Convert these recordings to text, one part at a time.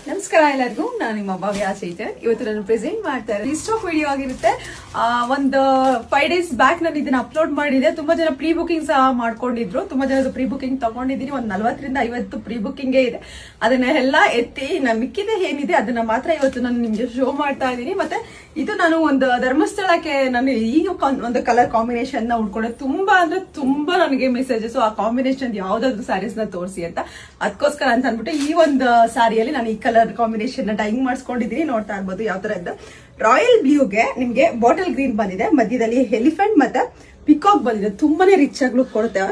ನಮಸ್ಕಾರ ಎಲ್ಲರಿಗೂ, ನಾನು ನಿಮ್ಮ ಭವ್ಯ ಚೈತನ್. ಇವತ್ತು ನಾನು ಪ್ರೆಸೆಂಟ್ ಮಾಡ್ತಾ ಇರೋದು ಸ್ಟಾಕ್ ವಿಡಿಯೋ ಆಗಿರುತ್ತೆ. ಒಂದು 5 days ಬ್ಯಾಕ್ ನಾನು ಇದನ್ನ ಅಪ್ಲೋಡ್ ಮಾಡಿದೆ. ತುಂಬಾ ಜನ ಪ್ರೀ ಬುಕಿಂಗ್ ಸಹ ಮಾಡ್ಕೊಂಡಿದ್ರು. ತುಂಬಾ ಜನದ ಪ್ರೀ ಬುಕಿಂಗ್ ತಗೊಂಡಿದ್ದೀನಿ. ಒಂದು 40 ರಿಂದ 50 ಪ್ರೀ ಬುಕಿಂಗ್ ಇದೆ. ಅದನ್ನೆಲ್ಲ ಎತ್ತಿ ಮಿಕ್ಕಿದೆ ಏನಿದೆ ಅದನ್ನ ಮಾತ್ರ ಇವತ್ತು ನಾನು ನಿಮ್ಗೆ ಶೋ ಮಾಡ್ತಾ ಇದ್ದೀನಿ. ಮತ್ತೆ ಇದು ನಾನು ಒಂದು ಧರ್ಮಸ್ಥಳಕ್ಕೆ ನಾನು ಈಗ ಒಂದು ಕಲರ್ ಕಾಂಬಿನೇಷನ್ ನ ಉಡ್ಕೊಂಡೆ. ತುಂಬಾ ಅಂದ್ರೆ ತುಂಬಾ ನನಗೆ ಮೆಸೇಜಸ್ ಆ ಕಾಂಬಿನೇಷನ್ ಯಾವ್ದಾದ್ರು ಸ್ಯಾರೀಸ್ ನ ತೋರಿಸಿ ಅಂತ. ಅದಕ್ಕೋಸ್ಕರ ಅಂತ ಅನ್ಬಿಟ್ಟು ಈ ಒಂದು ಸ್ಯಾರಿಯಲ್ಲಿ ನಾನು ಈ ಕಲರ್ ಕಾಂಬಿನೇಷನ್ ನ ಡೈಯಿಂಗ್ ಮಾಡಿಸ್ಕೊಂಡಿದ್ದೀನಿ. ನೋಡ್ತಾ ಇರ್ಬೋದು ಯಾವ ತರ ಇದ್ದು. ರಾಯಲ್ ಬ್ಲೂಗೆ ನಿಮ್ಗೆ ಬಾಟಲ್ ಗ್ರೀನ್ ಬಂದಿದೆ, ಮಧ್ಯದಲ್ಲಿ ಎಲಿಫೆಂಟ್ ಮತ್ತೆ ಪಿಕಾಕ್ ಬಂದಿದೆ. ತುಂಬಾನೇ ರಿಚ್ ಆಗಿ ಲುಕ್ ಕೊಡುತ್ತೆ.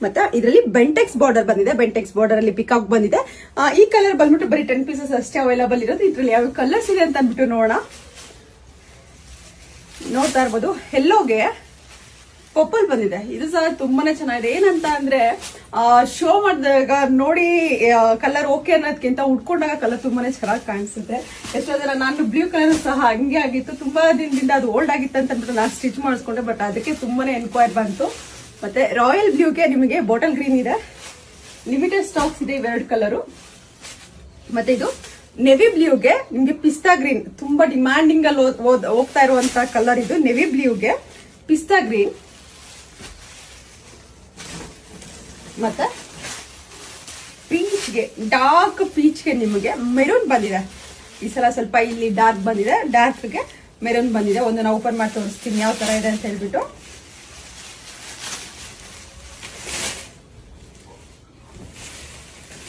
ಮತ್ತೆ ಇದರಲ್ಲಿ ಬೆಂಟೆಕ್ಸ್ ಬಾರ್ಡರ್ ಬಂದಿದೆ. ಬೆಂಟೆಕ್ಸ್ ಬಾರ್ಡರ್ ಅಲ್ಲಿ ಪಿಕಾಕ್ ಬಂದಿದೆ. ಈ ಕಲರ್ ಬಂದ್ಬಿಟ್ಟು ಬರೀ 10 pieces ಅಷ್ಟೇ ಅವೈಲಬಲ್ ಇರೋದು. ಇದ್ರಲ್ಲಿ ಯಾವ ಕಲರ್ಸ್ ಇದೆ ಅಂತ ಅಂದ್ಬಿಟ್ಟು ನೋಡೋಣ. ನೋಡ್ತಾ ಇರ್ಬೋದು, ಎಲ್ಲೋಗೆ ಪರ್ಪಲ್ ಬಂದಿದೆ. ಇದು ಸಹ ತುಂಬಾನೇ ಚೆನ್ನಾಗಿದೆ. ಏನಂತ ಅಂದ್ರೆ ಶೋ ಮಾಡಿದಾಗ ನೋಡಿ ಕಲರ್ ಓಕೆ ಅನ್ನೋದಕ್ಕಿಂತ ಉಟ್ಕೊಂಡಾಗ ಕಲರ್ ತುಂಬಾನೇ ಚೆನ್ನಾಗಿ ಕಾಣಿಸುತ್ತೆ. ಎಷ್ಟೋ ಜನ ನಾನು ಬ್ಲೂ ಕಲರ್ ಸಹ ಹಂಗೆ ಆಗಿತ್ತು, ತುಂಬಾ ದಿನದಿಂದ ಅದು ಓಲ್ಡ್ ಆಗಿತ್ತು ಅಂತ ಅಂದ್ಬಿಟ್ಟು ನಾನು ಸ್ಟಿಚ್ ಮಾಡಿಸ್ಕೊಂಡೆ. ಬಟ್ ಅದಕ್ಕೆ ತುಂಬಾನೇ ಎನ್ಕ್ವೈರ್ ಬಂತು. ಮತ್ತೆ ರಾಯಲ್ ಬ್ಲೂಗೆ ನಿಮಗೆ ಬಾಟಲ್ ಗ್ರೀನ್ ಇದೆ, ಲಿಮಿಟೆಡ್ ಸ್ಟಾಕ್ಸ್ ಇದೆ ಇವೆರಡು ಕಲರು. ಮತ್ತೆ ಇದು ನೆವಿ ಬ್ಲೂಗೆ ನಿಮ್ಗೆ ಪಿಸ್ತಾ ಗ್ರೀನ್, ತುಂಬಾ ಡಿಮ್ಯಾಂಡಿಂಗ್ ಅಲ್ಲಿ ಹೋಗ್ತಾ ಇರುವಂತ ಕಲರ್ ಇದು. ನೆವಿ ಬ್ಲೂಗೆ ಪಿಸ್ತಾ ಗ್ರೀನ್ ಮತ್ತೆ ಪೀಚ್ಗೆ, ಡಾರ್ಕ್ ಪೀಚ್ಗೆ ನಿಮಗೆ ಮೆರೂನ್ ಬಂದಿದೆ. ಈ ಸಲ ಸ್ವಲ್ಪ ಇಲ್ಲಿ ಡಾರ್ಕ್ ಬಂದಿದೆ, ಡಾರ್ಕ್ಗೆ ಮೆರೂನ್ ಬಂದಿದೆ. ಒಂದು ನಾನು ಓಪನ್ ಮಾಡಿ ತೋರಿಸ್ತೀನಿ ಯಾವ ತರ ಇದೆ ಅಂತ ಹೇಳ್ಬಿಟ್ಟು.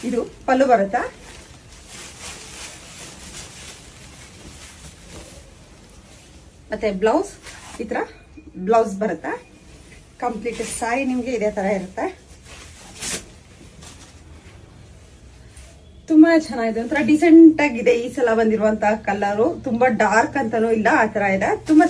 ಇದು ಪಲ್ಲು ಬರುತ್ತಾ, ಮತ್ತೆ ಬ್ಲೌಸ್ ಈ ತರ ಬ್ಲೌಸ್ ಬರುತ್ತಾ. ಕಂಪ್ಲೀಟ್ ಸಾರಿ ನಿಮ್ಗೆ ಇದೇ ತರ ಇರುತ್ತೆ. ತುಂಬಾ ಚೆನ್ನಾಗಿದೆ, ಒಂಥರ ಡಿಸೆಂಟ್ ಆಗಿದೆ ಈ ಸಲ ಬಂದಿರುವಂತಹ ಕಲರು. ತುಂಬಾ ಡಾರ್ಕ್ ಅಂತಾನೂ ಇಲ್ಲ, ಆ ತರ ಇದೆ. ತುಂಬಾ